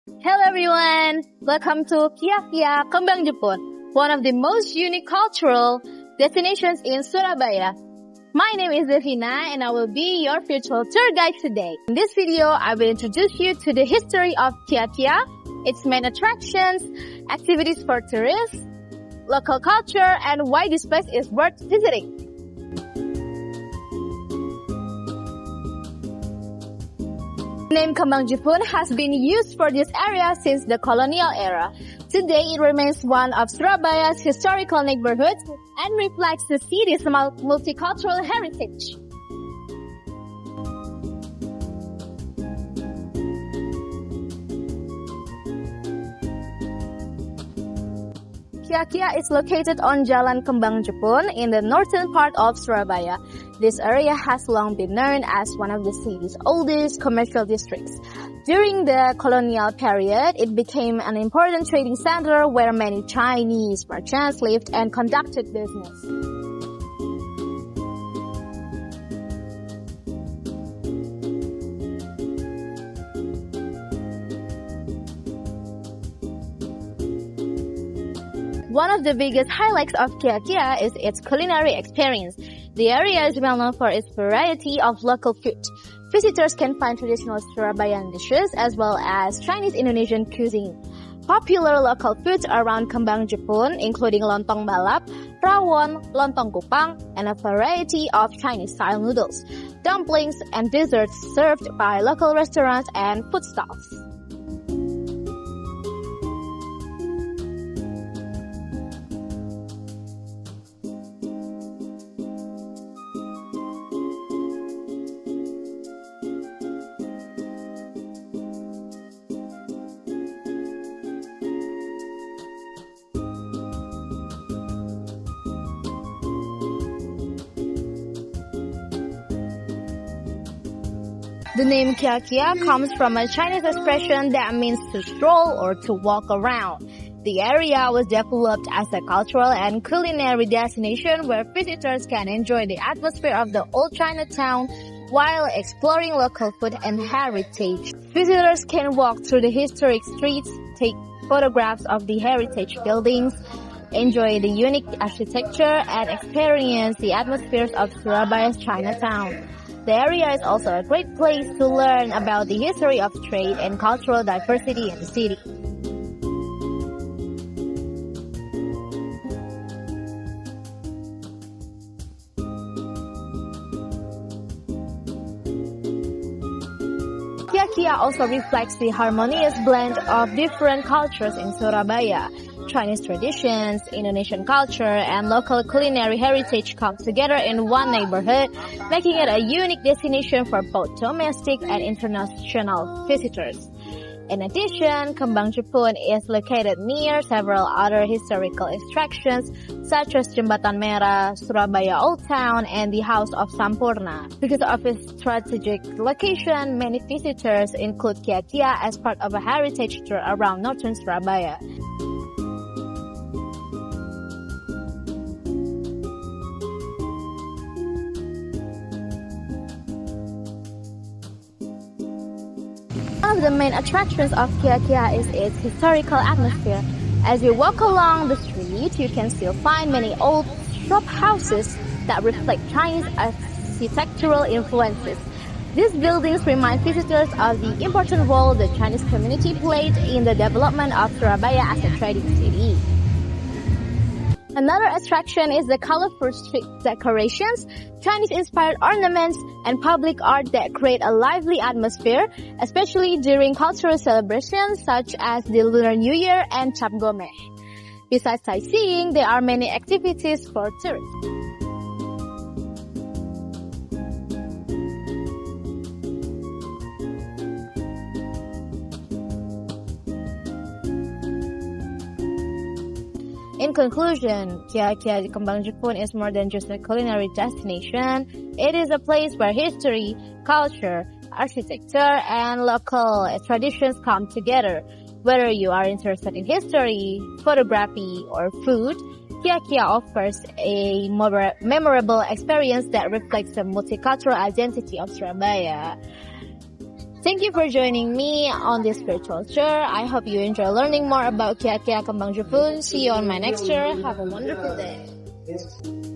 Hello everyone! Welcome to Kia Kembang Jepun, one of the most unique cultural destinations in Surabaya. My name is Devina and I will be your virtual tour guide today. In this video, I will introduce you to the history of Kia, its main attractions, activities for tourists, local culture, and why this place is worth visiting. The name Kembang Jepun has been used for this area since the colonial era. Today, it remains one of Surabaya's historical neighborhoods and reflects the city's multicultural heritage. Kia is located on Jalan Kembang Jepun in the northern part of Surabaya. This area has long been known as one of the city's oldest commercial districts. During the colonial period, it became an important trading center where many Chinese merchants lived and conducted business. One of the biggest highlights of Kia is its culinary experience. The area is well known for its variety of local food. Visitors can find traditional Surabayan dishes as well as Chinese Indonesian cuisine. Popular local foods around Kembang Jepun including lontong balap, rawon, lontong kupang, and a variety of Chinese-style noodles, dumplings, and desserts served by local restaurants and food stalls. The name Kia comes from a Chinese expression that means to stroll or to walk around. The area was developed as a cultural and culinary destination where visitors can enjoy the atmosphere of the old Chinatown while exploring local food and heritage. Visitors can walk through the historic streets, take photographs of the heritage buildings, enjoy the unique architecture, and experience the atmospheres of Surabaya's Chinatown. The area is also a great place to learn about the history of trade and cultural diversity in the city. Kia also reflects the harmonious blend of different cultures in Surabaya. Chinese traditions, Indonesian culture, and local culinary heritage come together in one neighborhood, making it a unique destination for both domestic and international visitors. In addition, Kembang Jepun is located near several other historical attractions such as Jembatan Merah, Surabaya Old Town, and the House of Sampurna. Because of its strategic location, many visitors include Kia as part of a heritage tour around northern Surabaya. One of the main attractions of Kia is its historical atmosphere. As you walk along the street, you can still find many old shop houses that reflect Chinese architectural influences. These buildings remind visitors of the important role the Chinese community played in the development of Surabaya as a trading city. Another attraction is the colorful street decorations, Chinese-inspired ornaments, and public art that create a lively atmosphere, especially during cultural celebrations such as the Lunar New Year and Cap Gomeh. Besides sightseeing, there are many activities for tourists. In conclusion, Kia Kembang Jepun is more than just a culinary destination. It is a place where history, culture, architecture, and local traditions come together. Whether you are interested in history, photography, or food, Kia offers a memorable experience that reflects the multicultural identity of Surabaya. Thank you for joining me on this spiritual tour. I hope you enjoy learning more about Kia Kembang Jepun. See you on my next tour. Have a wonderful day.